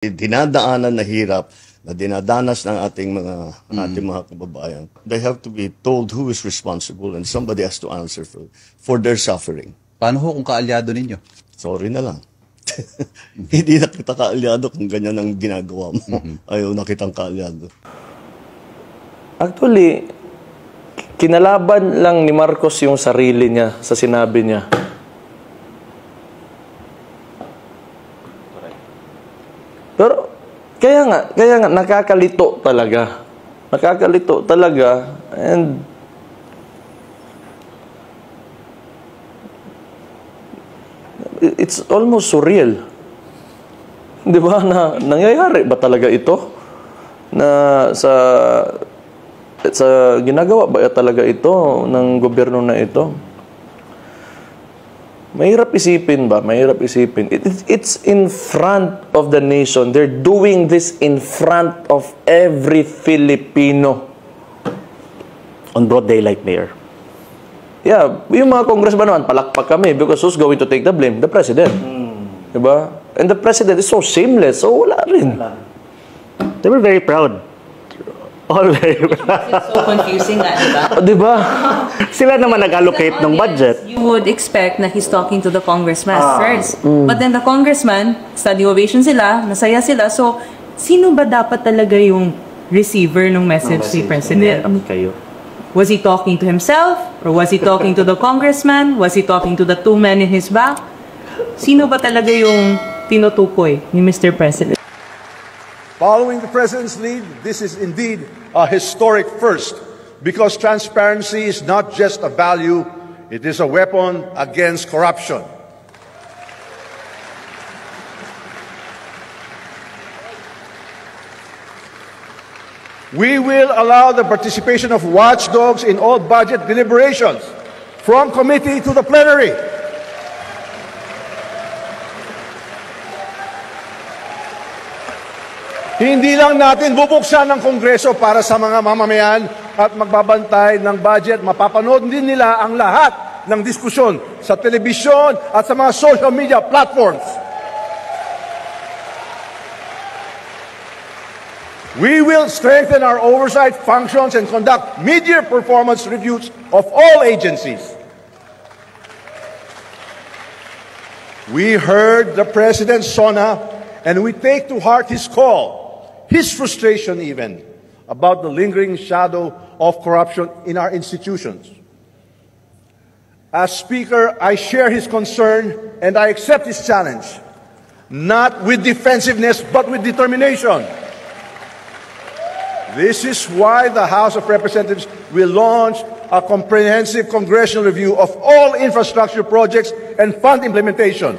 dinadaanan na hirap na dinadanas ng ating mga kababayan, they have to be told who is responsible and somebody has to answer for their suffering. Paano ho kung kaalyado ninyo? Sorry na lang. Hindi na kita kaalyado kung ganyan ang ginagawa mo. Ayaw na kitang kaalyado. Actually, kinalaban lang ni Marcos yung sarili niya sa sinabi niya. Pero kaya nga nakakalito talaga. Nakakalito talaga, and it's almost surreal. 'Di ba, na nangyayari ba talaga ito? Na sa ginagawa ba talaga ito ng gobyerno na ito? Mahirap isipin ba? Mahirap isipin. It's in front of the nation. They're doing this in front of every Filipino. On broad daylight, Mayor. Yeah, yung mga congressman naman, palakpak kami because who's going to take the blame? The president. Diba? And the president is so shameless, so wala rin. They were very proud. All very proud. It's so confusing nga, diba? Diba? Sila naman nag-allocate ng budget. You would expect na he's talking to the congressman first. But then the congressman, study ovation sila, nasaya sila. So, sino ba dapat talaga yung receiver ng message si President? Kayo. Was he talking to himself? Or was he talking to the congressman? Was he talking to the two men in his back? Sino ba talaga yung tinutukoy ni Mr. President? Following the President's lead, this is indeed a historic first, because transparency is not just a value, it is a weapon against corruption. We will allow the participation of watchdogs in all budget deliberations, from committee to the plenary. Hindi lang natin bubuksan ng Kongreso para sa mga mamamayan at magbabantay ng budget. Mapapanood din nila ang lahat ng diskusyon sa telebisyon at sa mga social media platforms. We will strengthen our oversight functions and conduct mid-year performance reviews of all agencies. We heard the President's SONA, and we take to heart his call, his frustration even, about the lingering shadow of corruption in our institutions. As Speaker, I share his concern and I accept his challenge, not with defensiveness but with determination. This is why the House of Representatives will launch a comprehensive congressional review of all infrastructure projects and fund implementation.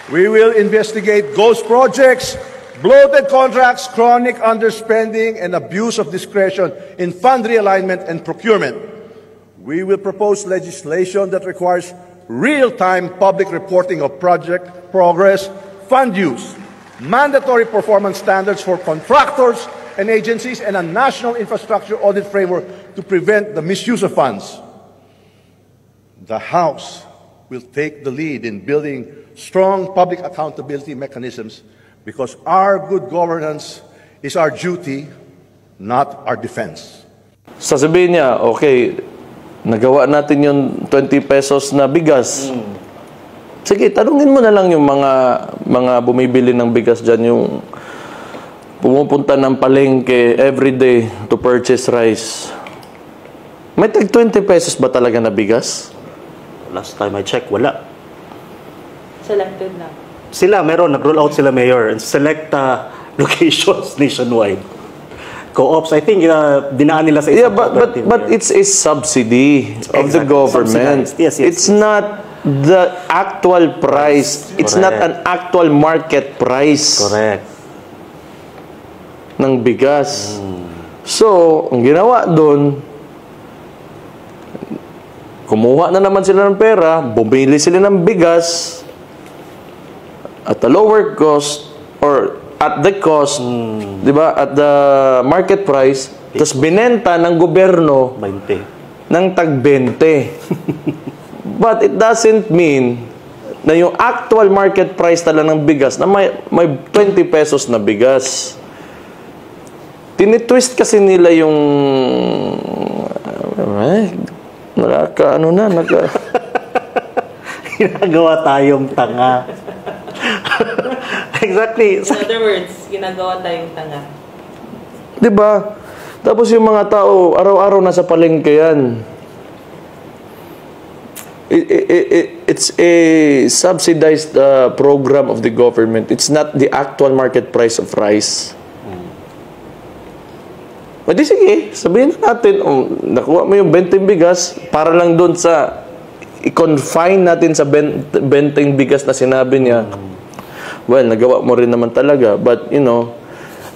We will investigate ghost projects, bloated contracts, chronic underspending, and abuse of discretion in fund realignment and procurement. We will propose legislation that requires real-time public reporting of project progress, fund use, mandatory performance standards for contractors and agencies, and a national infrastructure audit framework to prevent the misuse of funds. The House will take the lead in building strong public accountability mechanisms, because our good governance is our duty, not our defense. Sasabihin niya, okay, nagawa natin yung 20 pesos na bigas. Sige, tanungin mo na lang yung mga bumibili ng bigas dyan, yung pumupunta ng palengke everyday to purchase rice. May tag 20 pesos ba talaga na bigas? Last time I checked, wala. Selected lang. Sila, meron. Nag-roll out sila, Mayor, and select locations nationwide. Co-ops, I think, dinaan nila sa isang but it's a subsidy of the government. Yes, it's not the actual price. It's not an actual market price. Correct. Ng bigas. So, ang ginawa doon, kumuha na naman sila ng pera, bumili sila ng bigas at a lower cost or at the cost, di ba? At the market price, tapos binenta ng gobyerno 20 ng tag 20. But it doesn't mean na yung actual market price talaga ng bigas na may 20 pesos na bigas. Tinitwist kasi nila yung Ginagawa tayong tanga. Exactly. In other words, ginagawa tayong tanga. Diba? Tapos yung mga tao, araw-araw nasa palengke yan. It's a subsidized program of the government. It's not the actual market price of rice. Di sige, sabihin natin, nakuha mo yung 20 bigas para lang doon sa i-confine natin sa 20 bigas na sinabi niya. Well, nagawa mo rin naman talaga. But, you know,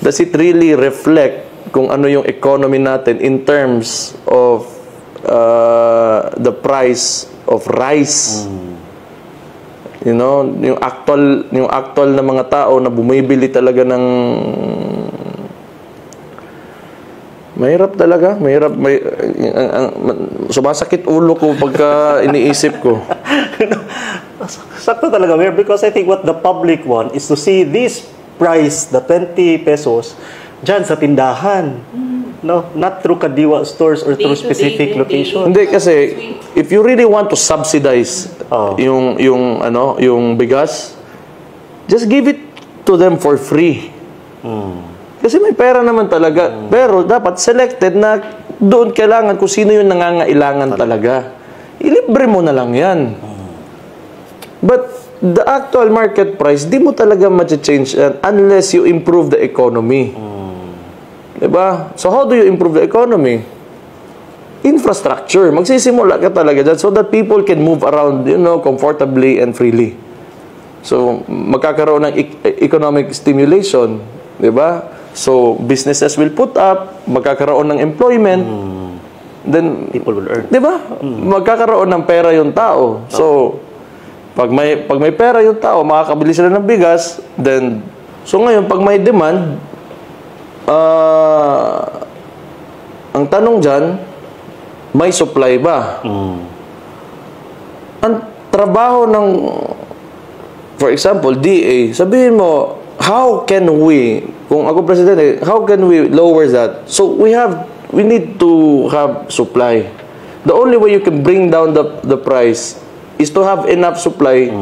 does it really reflect kung ano yung economy natin in terms of the price of rice? You know, yung actual na mga tao na bumibili talaga ng mahirap talaga. Sumasakit ulo ko pagka iniisip ko. Sakto talaga, Mayor, because I think what the public want is to see this price, the 20 pesos, dyan sa tindahan. No, not through Kadiwa stores or through specific location. Hindi kasi if you really want to subsidize yung bigas, just give it to them for free. Kasi may pera naman talaga. Pero dapat selected na doon kailangan kung sino yung nangangailangan talaga. Ilibre mo na lang yan. But the actual market price, di mo talaga ma-change yan unless you improve the economy. Diba? So how do you improve the economy? Infrastructure. Magsisimula ka talaga dyan so that people can move around, you know, comfortably and freely. So magkakaroon ng economic stimulation. Diba? So, businesses will put up, magkakaroon ng employment, then, people will earn. Di ba? Magkakaroon ng pera yung tao. So, pag may pera yung tao, makakabili sila ng bigas, then, so ngayon, pag may demand, ang tanong dyan, may supply ba? Ang trabaho ng, for example, DA, sabihin mo, how can we, kung ako presidente, how can we lower that? So we need to have supply. The only way you can bring down the price is to have enough supply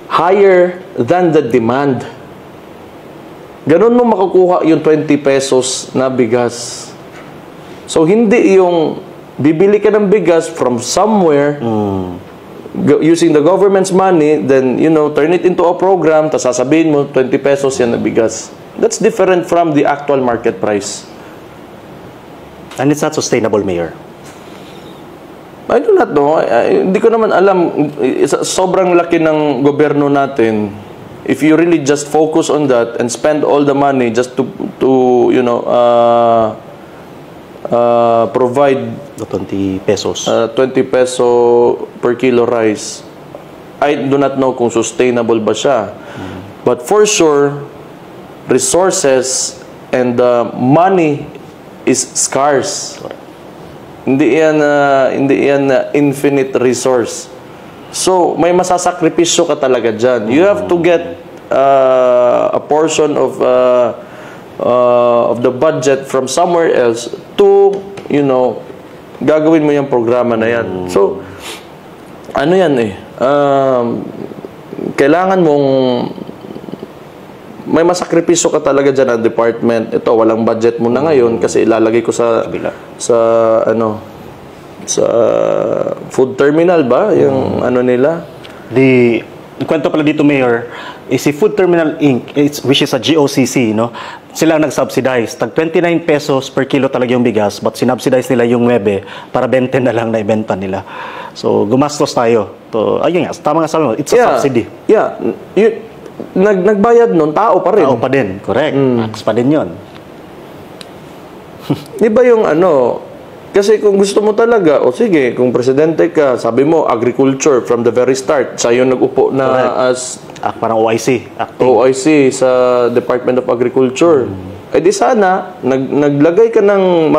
higher than the demand. Ganun mo makukuha yung 20 pesos na bigas. So hindi yung bibili ka ng bigas from somewhere using the government's money, then, you know, turn it into a program, tapos sasabihin mo, 20 pesos yan na bigas. That's different from the actual market price. And it's not sustainable, Mayor. I do not know. Hindi ko naman alam. Sobrang laki ng gobyerno natin. If you really just focus on that and spend all the money just to you know, provide The 20 pesos. 20 peso per kilo rice, I do not know kung sustainable ba siya. But for sure, resources and money is scarce. Hindi yan infinite resource. So, may masasakripisyo ka talaga dyan. You have to get a portion of the budget from somewhere else to, you know, gagawin mo yung programa na yan. So, ano yan eh, kailangan mong may masakripisyo ka talaga dyan ang department. Ito, walang budget mo na ngayon kasi ilalagay ko sa food terminal ba? Yung ano nila? Yung kwento pala dito, Mayor, is si Food Terminal Inc., which is a GOCC, no? Sila ang nag-subsidize. Tag 29 pesos per kilo talaga yung bigas, but sinubsidize nila yung 9 para 20 na lang na ibenta nila. So, gumastos tayo. So, ayun nga, tama nga sabi mo, it's a subsidy. Yeah. Nagbayad nun, tao pa rin. Tao pa din, correct. Tax pa din yun. Di ba yung ano, kasi kung gusto mo talaga, o sige, kung presidente ka, sabi mo, agriculture from the very start, siya yung nag-upo na as parang OIC. OIC sa Department of Agriculture. Eh di sana, naglagay ka ng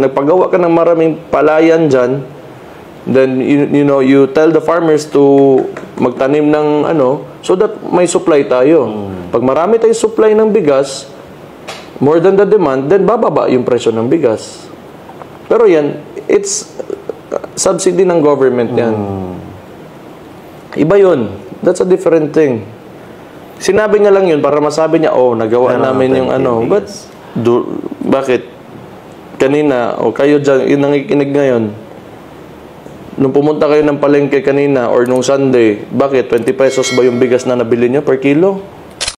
nagpagawa ka ng maraming palayan dyan, Then you tell the farmers to magtanim ng so that may supply tayo. Pag marami tayong supply ng bigas, more than the demand, then bababa yung presyo ng bigas. Pero yan, it's subsidy ng government yan. Iba yun. That's a different thing. Sinabi niya lang yun para masabi niya, nagawa namin yung But, bakit? Kanina, kayo dyan, yung nangikinig ngayon, nung pumunta kayo ng palengke kanina or nung Sunday, bakit? 20 pesos ba yung bigas na nabili niyo per kilo?